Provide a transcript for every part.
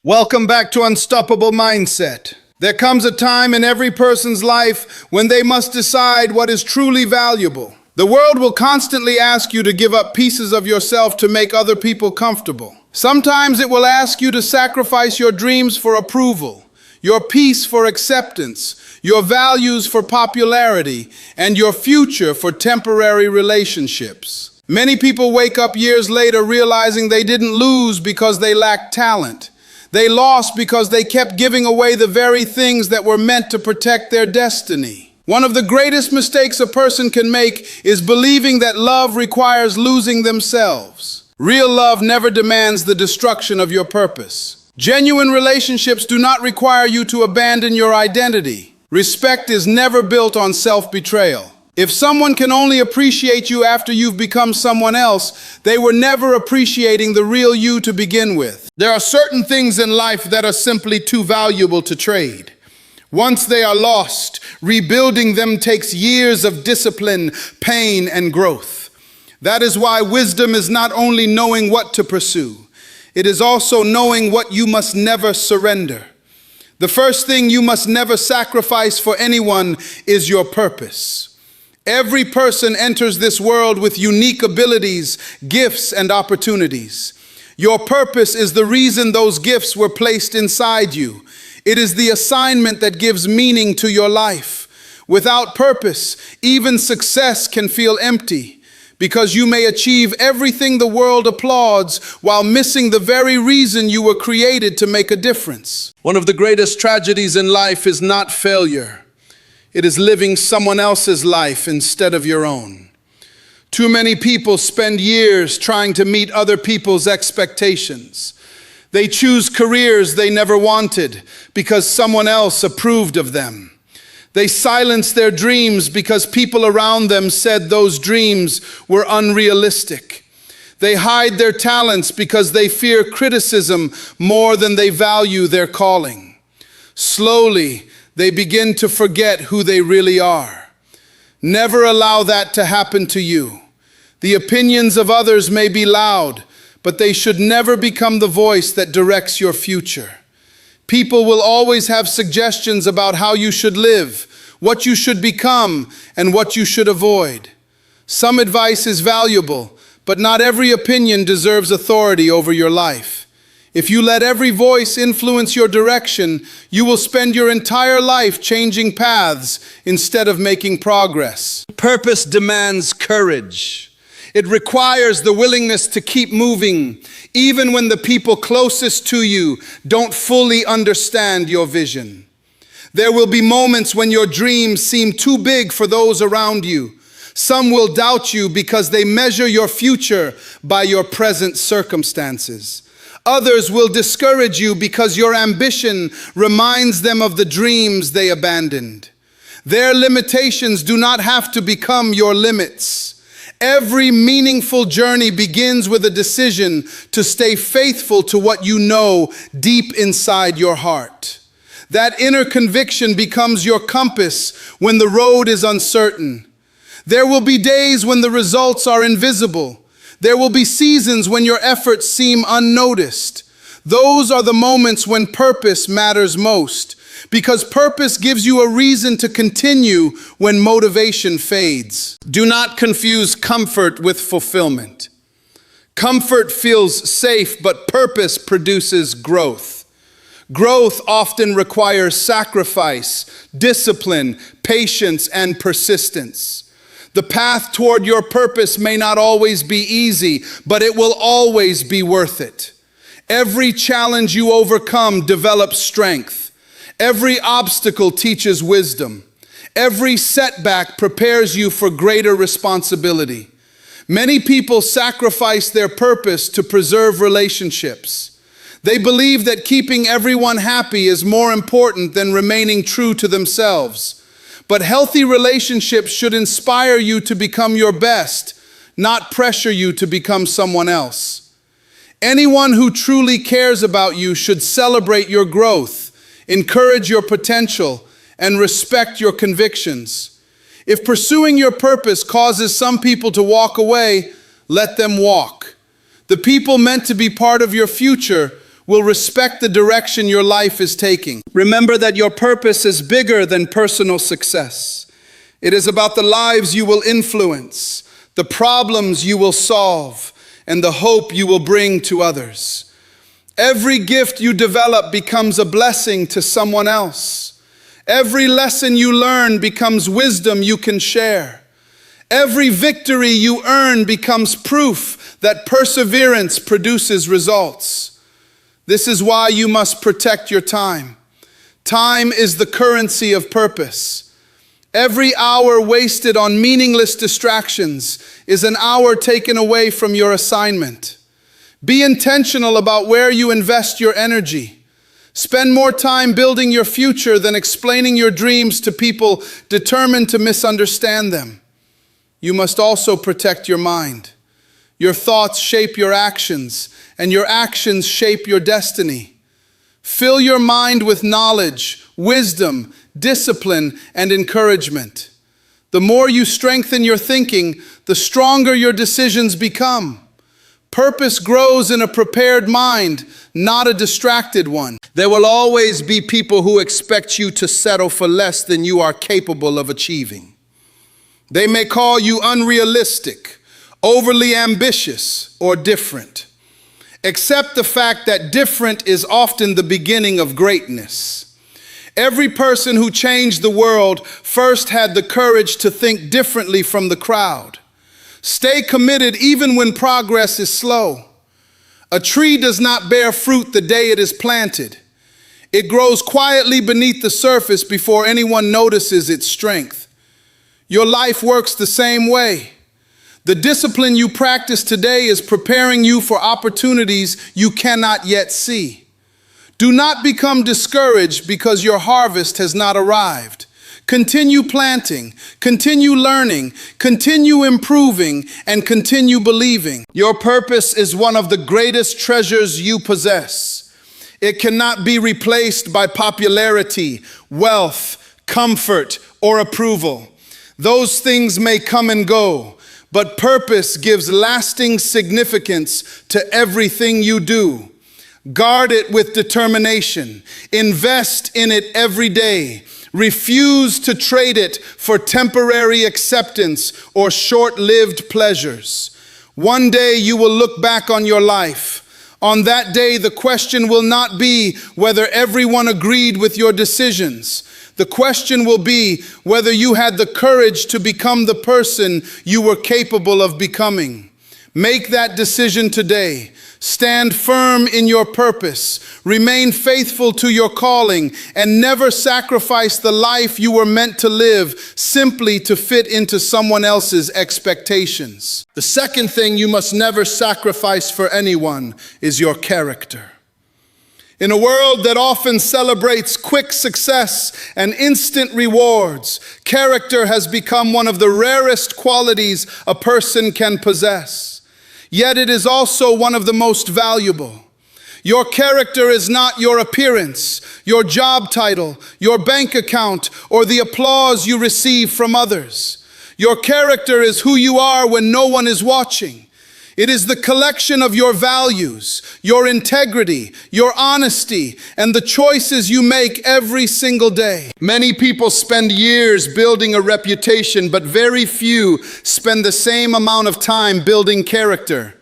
Welcome back to Unstoppable Mindset. There comes a time in every person's life when they must decide what is truly valuable. The world will constantly ask you to give up pieces of yourself to make other people comfortable. Sometimes it will ask you to sacrifice your dreams for approval, your peace for acceptance, your values for popularity, and your future for temporary relationships. Many people wake up years later realizing they didn't lose because they lacked talent. They lost because they kept giving away the very things that were meant to protect their destiny. One of the greatest mistakes a person can make is believing that love requires losing themselves. Real love never demands the destruction of your purpose. Genuine relationships do not require you to abandon your identity. Respect is never built on self-betrayal. If someone can only appreciate you after you've become someone else, they were never appreciating the real you to begin with. There are certain things in life that are simply too valuable to trade. Once they are lost, rebuilding them takes years of discipline, pain, and growth. That is why wisdom is not only knowing what to pursue, it is also knowing what you must never surrender. The first thing you must never sacrifice for anyone is your purpose. Every person enters this world with unique abilities, gifts, and opportunities. Your purpose is the reason those gifts were placed inside you. It is the assignment that gives meaning to your life. Without purpose, even success can feel empty, because you may achieve everything the world applauds while missing the very reason you were created to make a difference. One of the greatest tragedies in life is not failure. It is living someone else's life instead of your own. Too many people spend years trying to meet other people's expectations. They choose careers they never wanted because someone else approved of them. They silence their dreams because people around them said those dreams were unrealistic. They hide their talents because they fear criticism more than they value their calling. Slowly, they begin to forget who they really are. Never allow that to happen to you. The opinions of others may be loud, but they should never become the voice that directs your future. People will always have suggestions about how you should live, what you should become, and what you should avoid. Some advice is valuable, but not every opinion deserves authority over your life. If you let every voice influence your direction, you will spend your entire life changing paths instead of making progress. Purpose demands courage. It requires the willingness to keep moving, even when the people closest to you don't fully understand your vision. There will be moments when your dreams seem too big for those around you. Some will doubt you because they measure your future by your present circumstances. Others will discourage you because your ambition reminds them of the dreams they abandoned. Their limitations do not have to become your limits. Every meaningful journey begins with a decision to stay faithful to what you know deep inside your heart. That inner conviction becomes your compass when the road is uncertain. There will be days when the results are invisible. There will be seasons when your efforts seem unnoticed. Those are the moments when purpose matters most, because purpose gives you a reason to continue when motivation fades. Do not confuse comfort with fulfillment. Comfort feels safe, but purpose produces growth. Growth often requires sacrifice, discipline, patience, and persistence. The path toward your purpose may not always be easy, but it will always be worth it. Every challenge you overcome develops strength. Every obstacle teaches wisdom. Every setback prepares you for greater responsibility. Many people sacrifice their purpose to preserve relationships. They believe that keeping everyone happy is more important than remaining true to themselves. But healthy relationships should inspire you to become your best, not pressure you to become someone else. Anyone who truly cares about you should celebrate your growth, encourage your potential, and respect your convictions. If pursuing your purpose causes some people to walk away, let them walk. The people meant to be part of your future will respect the direction your life is taking. Remember that your purpose is bigger than personal success. It is about the lives you will influence, the problems you will solve, and the hope you will bring to others. Every gift you develop becomes a blessing to someone else. Every lesson you learn becomes wisdom you can share. Every victory you earn becomes proof that perseverance produces results. This is why you must protect your time. Time is the currency of purpose. Every hour wasted on meaningless distractions is an hour taken away from your assignment. Be intentional about where you invest your energy. Spend more time building your future than explaining your dreams to people determined to misunderstand them. You must also protect your mind. Your thoughts shape your actions, and your actions shape your destiny. Fill your mind with knowledge, wisdom, discipline, and encouragement. The more you strengthen your thinking, the stronger your decisions become. Purpose grows in a prepared mind, not a distracted one. There will always be people who expect you to settle for less than you are capable of achieving. They may call you unrealistic, overly ambitious, or different. Accept the fact that different is often the beginning of greatness. Every person who changed the world first had the courage to think differently from the crowd. Stay committed even when progress is slow. A tree does not bear fruit the day it is planted. It grows quietly beneath the surface before anyone notices its strength. Your life works the same way. The discipline you practice today is preparing you for opportunities you cannot yet see. Do not become discouraged because your harvest has not arrived. Continue planting, continue learning, continue improving, and continue believing. Your purpose is one of the greatest treasures you possess. It cannot be replaced by popularity, wealth, comfort, or approval. Those things may come and go, but purpose gives lasting significance to everything you do. Guard it with determination. Invest in it every day. Refuse to trade it for temporary acceptance or short-lived pleasures. One day you will look back on your life. On that day, the question will not be whether everyone agreed with your decisions. The question will be whether you had the courage to become the person you were capable of becoming. Make that decision today. Stand firm in your purpose. Remain faithful to your calling, and never sacrifice the life you were meant to live simply to fit into someone else's expectations. The second thing you must never sacrifice for anyone is your character. In a world that often celebrates quick success and instant rewards, character has become one of the rarest qualities a person can possess. Yet it is also one of the most valuable. Your character is not your appearance, your job title, your bank account, or the applause you receive from others. Your character is who you are when no one is watching. It is the collection of your values, your integrity, your honesty, and the choices you make every single day. Many people spend years building a reputation, but very few spend the same amount of time building character.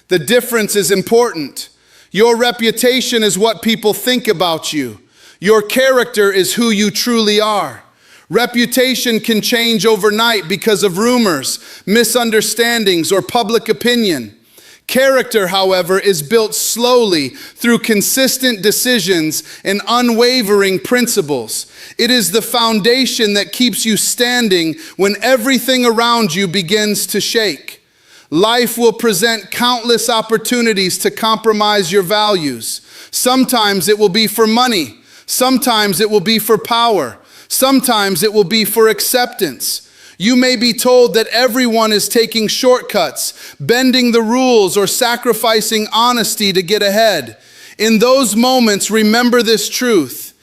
The difference is important. Your reputation is what people think about you. Your character is who you truly are. Reputation can change overnight because of rumors, misunderstandings, or public opinion. Character, however, is built slowly through consistent decisions and unwavering principles. It is the foundation that keeps you standing when everything around you begins to shake. Life will present countless opportunities to compromise your values. Sometimes it will be for money. Sometimes it will be for power. Sometimes it will be for acceptance. You may be told that everyone is taking shortcuts, bending the rules, or sacrificing honesty to get ahead. In those moments, remember this truth.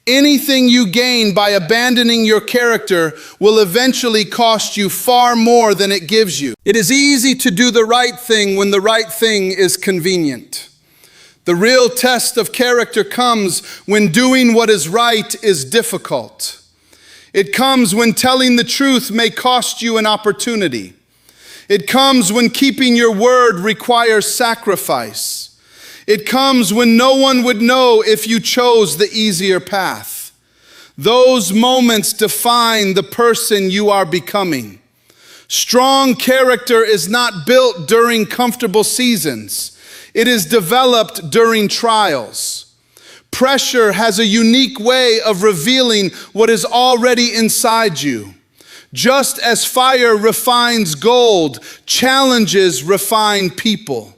Anything you gain by abandoning your character will eventually cost you far more than it gives you. It is easy to do the right thing when the right thing is convenient. The real test of character comes when doing what is right is difficult. It comes when telling the truth may cost you an opportunity. It comes when keeping your word requires sacrifice. It comes when no one would know if you chose the easier path. Those moments define the person you are becoming. Strong character is not built during comfortable seasons. It is developed during trials. Pressure has a unique way of revealing what is already inside you. Just as fire refines gold, challenges refine people.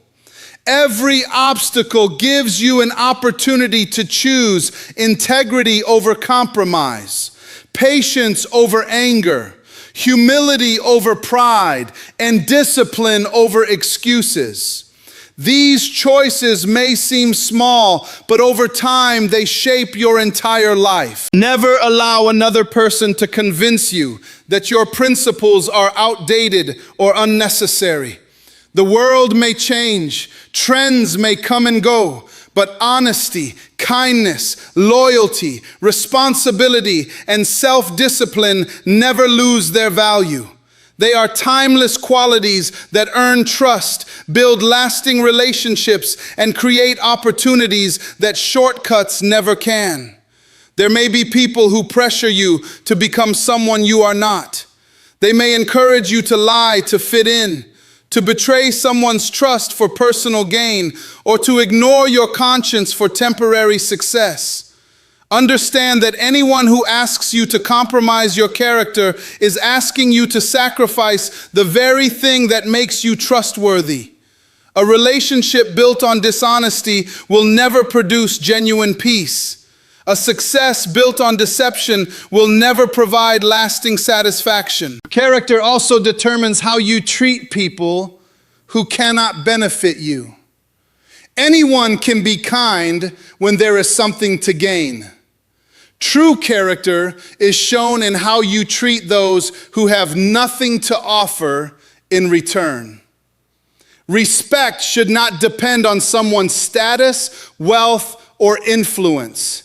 Every obstacle gives you an opportunity to choose integrity over compromise, patience over anger, humility over pride, and discipline over excuses. These choices may seem small, but over time they shape your entire life. Never allow another person to convince you that your principles are outdated or unnecessary. The world may change, trends may come and go, but honesty, kindness, loyalty, responsibility, and self-discipline never lose their value. They are timeless qualities that earn trust, build lasting relationships, and create opportunities that shortcuts never can. There may be people who pressure you to become someone you are not. They may encourage you to lie to fit in, to betray someone's trust for personal gain, or to ignore your conscience for temporary success. Understand that anyone who asks you to compromise your character is asking you to sacrifice the very thing that makes you trustworthy. A relationship built on dishonesty will never produce genuine peace. A success built on deception will never provide lasting satisfaction. Character also determines how you treat people who cannot benefit you. Anyone can be kind when there is something to gain. True character is shown in how you treat those who have nothing to offer in return. Respect should not depend on someone's status, wealth, or influence.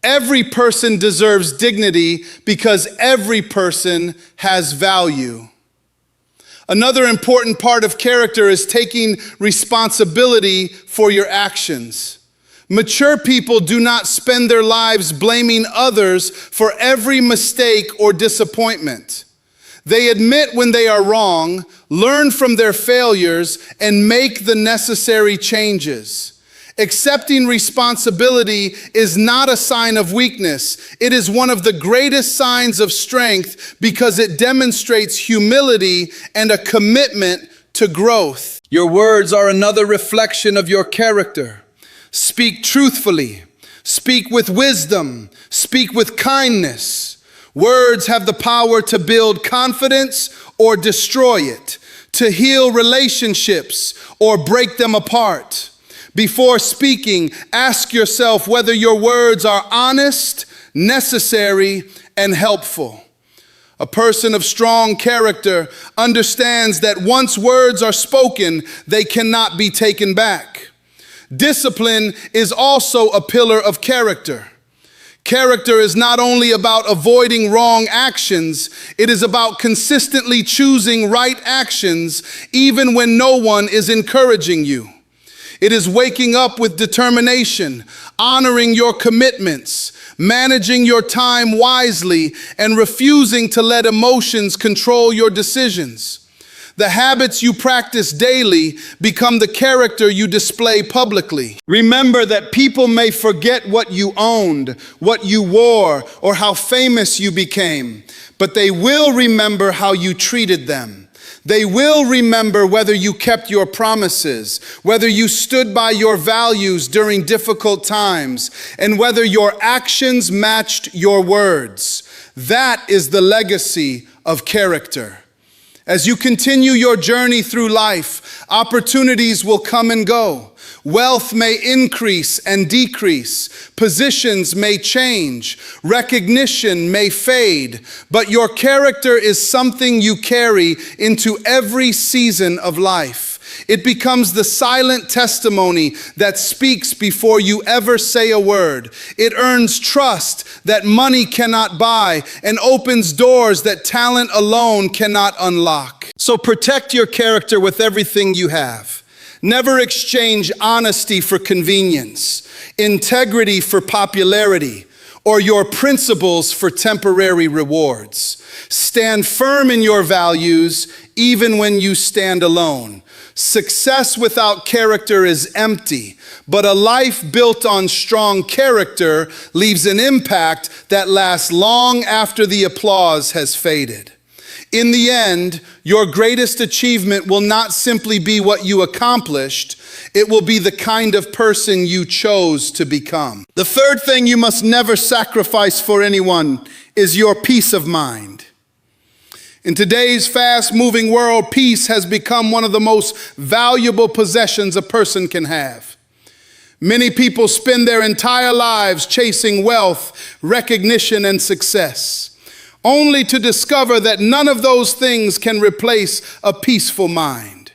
Every person deserves dignity because every person has value. Another important part of character is taking responsibility for your actions. Mature people do not spend their lives blaming others for every mistake or disappointment. They admit when they are wrong, learn from their failures, and make the necessary changes. Accepting responsibility is not a sign of weakness. It is one of the greatest signs of strength because it demonstrates humility and a commitment to growth. Your words are another reflection of your character. Speak truthfully, speak with wisdom, speak with kindness. Words have the power to build confidence or destroy it, to heal relationships or break them apart. Before speaking, ask yourself whether your words are honest, necessary, and helpful. A person of strong character understands that once words are spoken, they cannot be taken back. Discipline is also a pillar of character. Character is not only about avoiding wrong actions, it is about consistently choosing right actions even when no one is encouraging you. It is waking up with determination, honoring your commitments, managing your time wisely, and refusing to let emotions control your decisions. The habits you practice daily become the character you display publicly. Remember that people may forget what you owned, what you wore, or how famous you became, but they will remember how you treated them. They will remember whether you kept your promises, whether you stood by your values during difficult times, and whether your actions matched your words. That is the legacy of character. As you continue your journey through life, opportunities will come and go. Wealth may increase and decrease. Positions may change. Recognition may fade. But your character is something you carry into every season of life. It becomes the silent testimony that speaks before you ever say a word. It earns trust that money cannot buy and opens doors that talent alone cannot unlock. So protect your character with everything you have. Never exchange honesty for convenience, integrity for popularity, or your principles for temporary rewards. Stand firm in your values even when you stand alone. Success without character is empty, but a life built on strong character leaves an impact that lasts long after the applause has faded. In the end, your greatest achievement will not simply be what you accomplished, it will be the kind of person you chose to become. The third thing you must never sacrifice for anyone is your peace of mind. In today's fast-moving world, peace has become one of the most valuable possessions a person can have. Many people spend their entire lives chasing wealth, recognition, and success, only to discover that none of those things can replace a peaceful mind.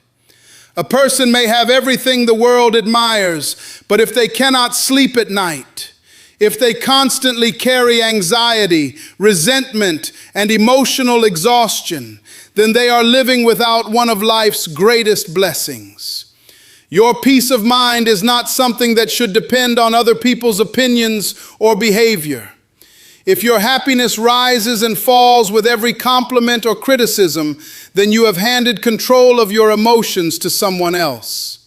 A person may have everything the world admires, but if they cannot sleep at night, if they constantly carry anxiety, resentment, and emotional exhaustion, then they are living without one of life's greatest blessings. Your peace of mind is not something that should depend on other people's opinions or behavior. If your happiness rises and falls with every compliment or criticism, then you have handed control of your emotions to someone else.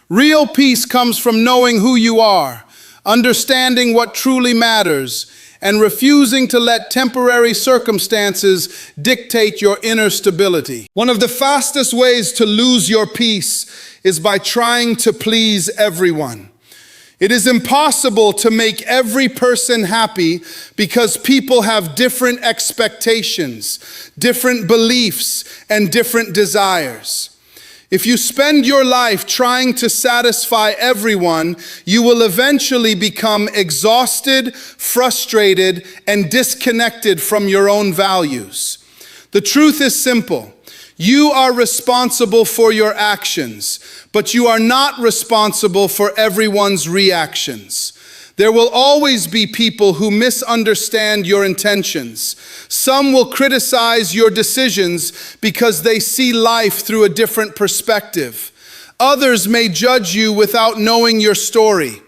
Real peace comes from knowing who you are, understanding what truly matters, and refusing to let temporary circumstances dictate your inner stability. One of the fastest ways to lose your peace is by trying to please everyone. It is impossible to make every person happy because people have different expectations, different beliefs, and different desires. If you spend your life trying to satisfy everyone, you will eventually become exhausted, frustrated, and disconnected from your own values. The truth is simple. You are responsible for your actions, but you are not responsible for everyone's reactions. There will always be people who misunderstand your intentions. Some will criticize your decisions because they see life through a different perspective. Others may judge you without knowing your story.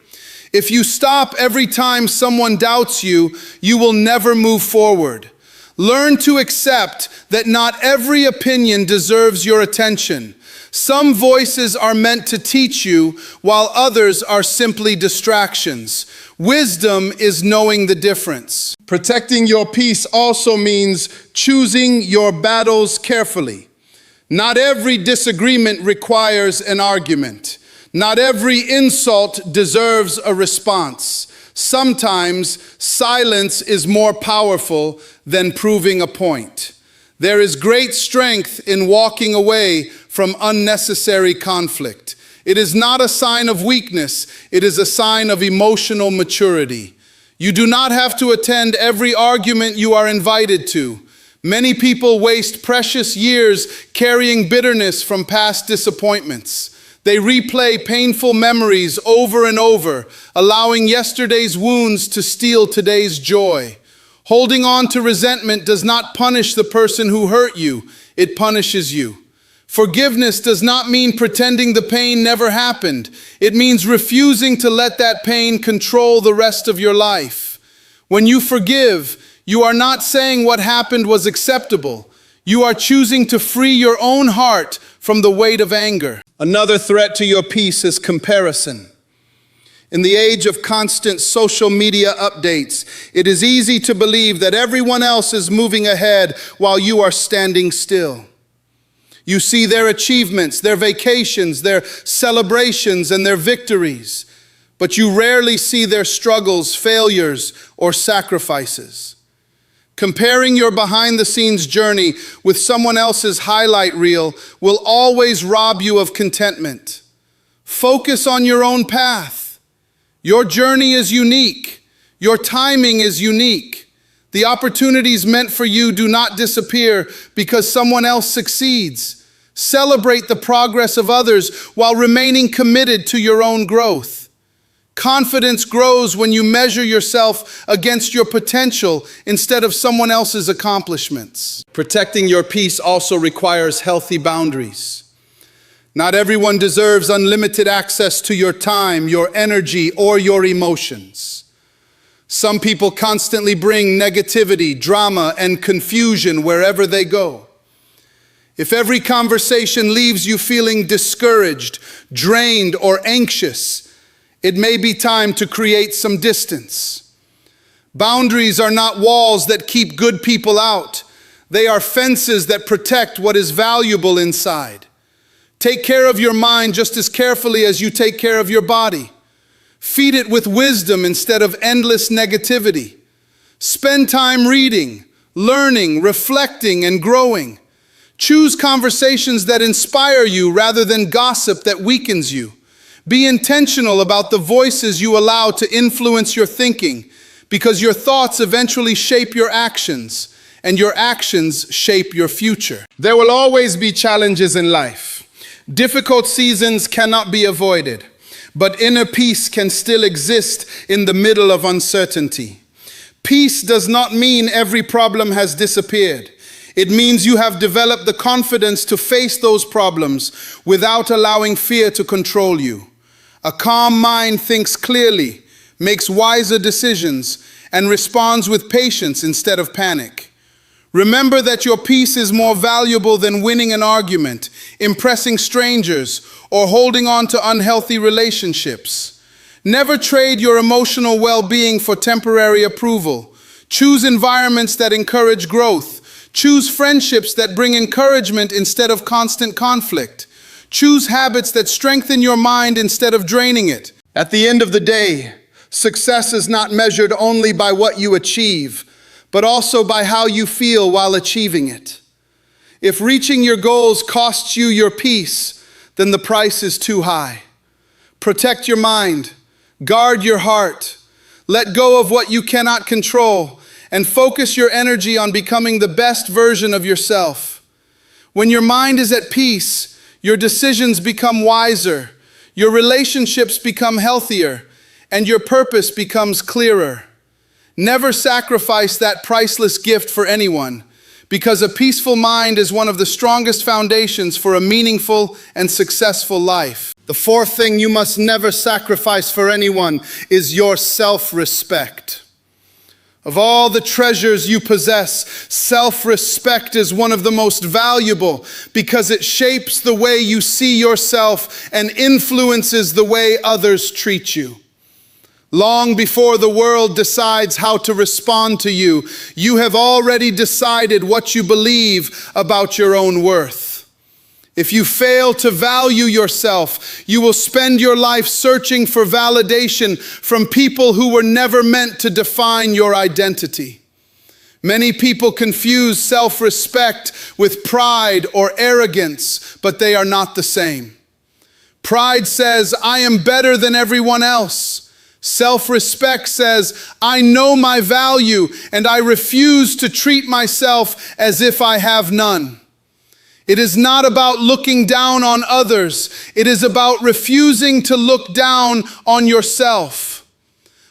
If you stop every time someone doubts you, you will never move forward. Learn to accept that not every opinion deserves your attention. Some voices are meant to teach you, while others are simply distractions. Wisdom is knowing the difference. Protecting your peace also means choosing your battles carefully. Not every disagreement requires an argument. Not every insult deserves a response. Sometimes silence is more powerful than proving a point. There is great strength in walking away from unnecessary conflict. It is not a sign of weakness, it is a sign of emotional maturity. You do not have to attend every argument you are invited to. Many people waste precious years carrying bitterness from past disappointments. They replay painful memories over and over, allowing yesterday's wounds to steal today's joy. Holding on to resentment does not punish the person who hurt you, it punishes you. Forgiveness does not mean pretending the pain never happened. It means refusing to let that pain control the rest of your life. When you forgive, you are not saying what happened was acceptable. You are choosing to free your own heart from the weight of anger. Another threat to your peace is comparison. In the age of constant social media updates, it is easy to believe that everyone else is moving ahead while you are standing still. You see their achievements, their vacations, their celebrations, and their victories, but you rarely see their struggles, failures, or sacrifices. Comparing your behind-the-scenes journey with someone else's highlight reel will always rob you of contentment. Focus on your own path. Your journey is unique. Your timing is unique. The opportunities meant for you do not disappear because someone else succeeds. Celebrate the progress of others while remaining committed to your own growth. Confidence grows when you measure yourself against your potential instead of someone else's accomplishments. Protecting your peace also requires healthy boundaries. Not everyone deserves unlimited access to your time, your energy, or your emotions. Some people constantly bring negativity, drama, and confusion wherever they go. If every conversation leaves you feeling discouraged, drained, or anxious, it may be time to create some distance. Boundaries are not walls that keep good people out. They are fences that protect what is valuable inside. Take care of your mind just as carefully as you take care of your body. Feed it with wisdom instead of endless negativity. Spend time reading, learning, reflecting, and growing. Choose conversations that inspire you rather than gossip that weakens you. Be intentional about the voices you allow to influence your thinking, because your thoughts eventually shape your actions, and your actions shape your future. There will always be challenges in life. Difficult seasons cannot be avoided, but inner peace can still exist in the middle of uncertainty. Peace does not mean every problem has disappeared. It means you have developed the confidence to face those problems without allowing fear to control you. A calm mind thinks clearly, makes wiser decisions, and responds with patience instead of panic. Remember that your peace is more valuable than winning an argument, impressing strangers, or holding on to unhealthy relationships. Never trade your emotional well-being for temporary approval. Choose environments that encourage growth. Choose friendships that bring encouragement instead of constant conflict. Choose habits that strengthen your mind instead of draining it. At the end of the day, success is not measured only by what you achieve, but also by how you feel while achieving it. If reaching your goals costs you your peace, then the price is too high. Protect your mind, guard your heart, let go of what you cannot control, and focus your energy on becoming the best version of yourself. When your mind is at peace, your decisions become wiser, your relationships become healthier, and your purpose becomes clearer. Never sacrifice that priceless gift for anyone, because a peaceful mind is one of the strongest foundations for a meaningful and successful life. The fourth thing you must never sacrifice for anyone is your self-respect. Of all the treasures you possess, self-respect is one of the most valuable because it shapes the way you see yourself and influences the way others treat you. Long before the world decides how to respond to you, you have already decided what you believe about your own worth. If you fail to value yourself, you will spend your life searching for validation from people who were never meant to define your identity. Many people confuse self-respect with pride or arrogance, but they are not the same. Pride says, I am better than everyone else. Self-respect says, I know my value and I refuse to treat myself as if I have none. It is not about looking down on others. It is about refusing to look down on yourself.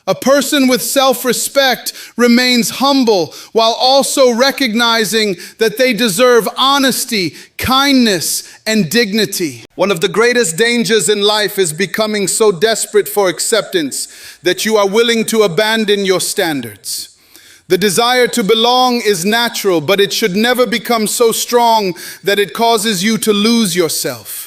A person with self-respect remains humble while also recognizing that they deserve honesty, kindness, and dignity. One of the greatest dangers in life is becoming so desperate for acceptance that you are willing to abandon your standards. The desire to belong is natural, but it should never become so strong that it causes you to lose yourself.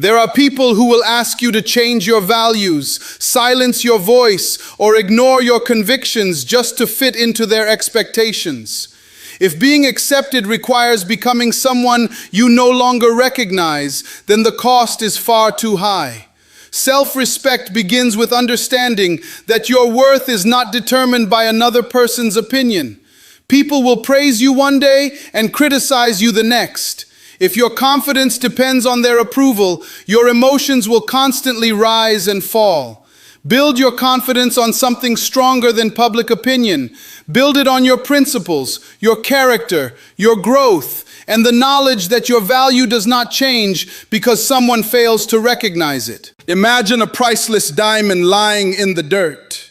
There are people who will ask you to change your values, silence your voice, or ignore your convictions just to fit into their expectations. If being accepted requires becoming someone you no longer recognize, then the cost is far too high. Self-respect begins with understanding that your worth is not determined by another person's opinion. People will praise you one day and criticize you the next. If your confidence depends on their approval, your emotions will constantly rise and fall. Build your confidence on something stronger than public opinion. Build it on your principles, your character, your growth, and the knowledge that your value does not change because someone fails to recognize it. Imagine a priceless diamond lying in the dirt.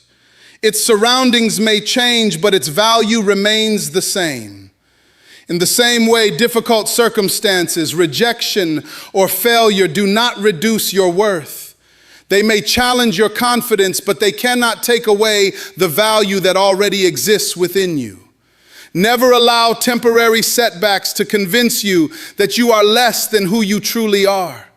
Its surroundings may change, but its value remains the same. In the same way, difficult circumstances, rejection, or failure do not reduce your worth. They may challenge your confidence, but they cannot take away the value that already exists within you. Never allow temporary setbacks to convince you that you are less than who you truly are.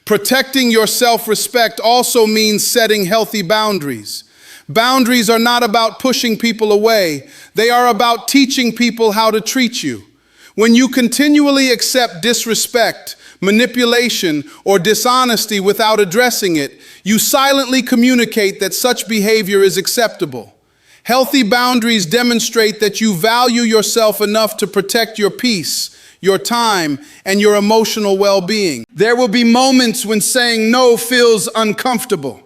Protecting your self-respect also means setting healthy boundaries. Boundaries are not about pushing people away. They are about teaching people how to treat you. When you continually accept disrespect, manipulation, or dishonesty without addressing it, you silently communicate that such behavior is acceptable. Healthy boundaries demonstrate that you value yourself enough to protect your peace, your time, and your emotional well-being. There will be moments when saying no feels uncomfortable.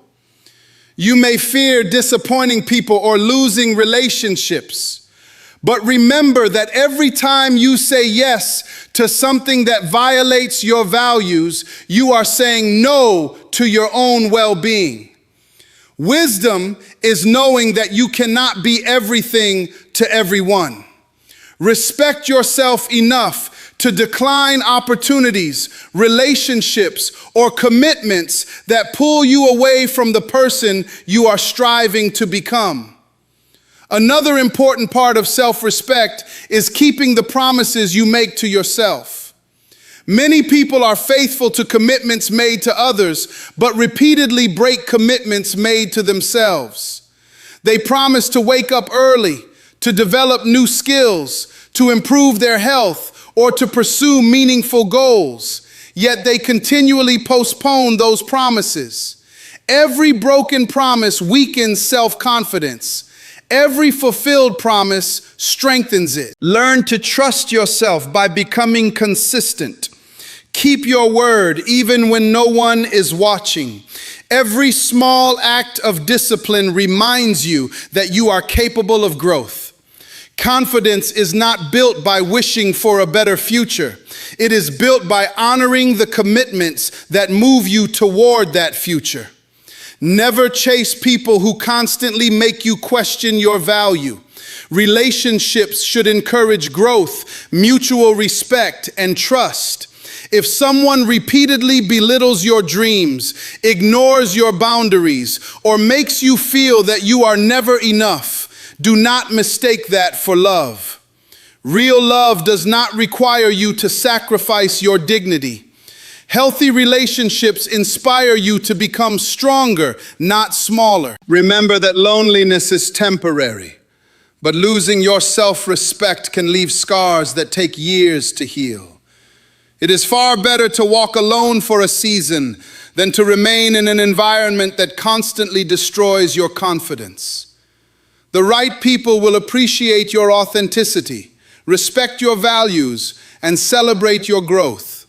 You may fear disappointing people or losing relationships. But remember that every time you say yes to something that violates your values, you are saying no to your own well-being. Wisdom is knowing that you cannot be everything to everyone. Respect yourself enough to decline opportunities, relationships, or commitments that pull you away from the person you are striving to become. Another important part of self-respect is keeping the promises you make to yourself. Many people are faithful to commitments made to others, but repeatedly break commitments made to themselves. They promise to wake up early, to develop new skills, to improve their health, or to pursue meaningful goals. Yet they continually postpone those promises. Every broken promise weakens self-confidence. Every fulfilled promise strengthens it. Learn to trust yourself by becoming consistent. Keep your word even when no one is watching. Every small act of discipline reminds you that you are capable of growth. Confidence is not built by wishing for a better future. It is built by honoring the commitments that move you toward that future. Never chase people who constantly make you question your value. Relationships should encourage growth, mutual respect, and trust. If someone repeatedly belittles your dreams, ignores your boundaries, or makes you feel that you are never enough, do not mistake that for love. Real love does not require you to sacrifice your dignity. Healthy relationships inspire you to become stronger, not smaller. Remember that loneliness is temporary, but losing your self-respect can leave scars that take years to heal. It is far better to walk alone for a season than to remain in an environment that constantly destroys your confidence. The right people will appreciate your authenticity, respect your values, and celebrate your growth.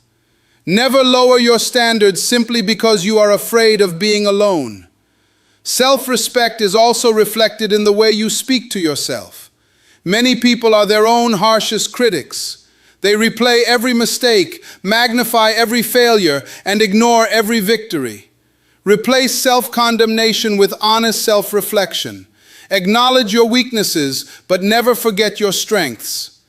Never lower your standards simply because you are afraid of being alone. Self-respect is also reflected in the way you speak to yourself. Many people are their own harshest critics. They replay every mistake, magnify every failure, and ignore every victory. Replace self-condemnation with honest self-reflection. Acknowledge your weaknesses, but never forget your strengths.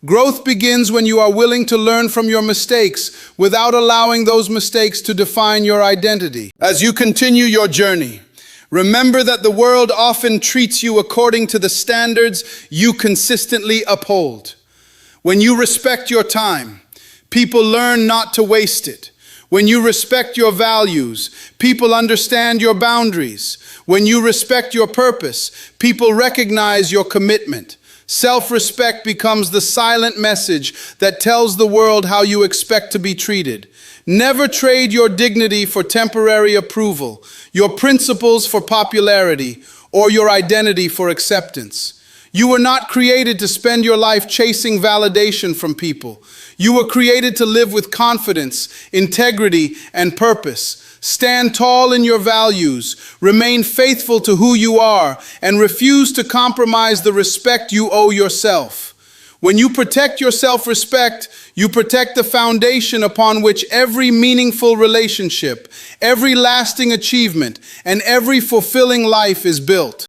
Growth begins when you are willing to learn from your mistakes without allowing those mistakes to define your identity. As you continue your journey, remember that the world often treats you according to the standards you consistently uphold. When you respect your time, people learn not to waste it. When you respect your values, people understand your boundaries. When you respect your purpose, people recognize your commitment. Self-respect becomes the silent message that tells the world how you expect to be treated. Never trade your dignity for temporary approval, your principles for popularity, or your identity for acceptance. You were not created to spend your life chasing validation from people. You were created to live with confidence, integrity, and purpose. Stand tall in your values, remain faithful to who you are, and refuse to compromise the respect you owe yourself. When you protect your self-respect, you protect the foundation upon which every meaningful relationship, every lasting achievement, and every fulfilling life is built.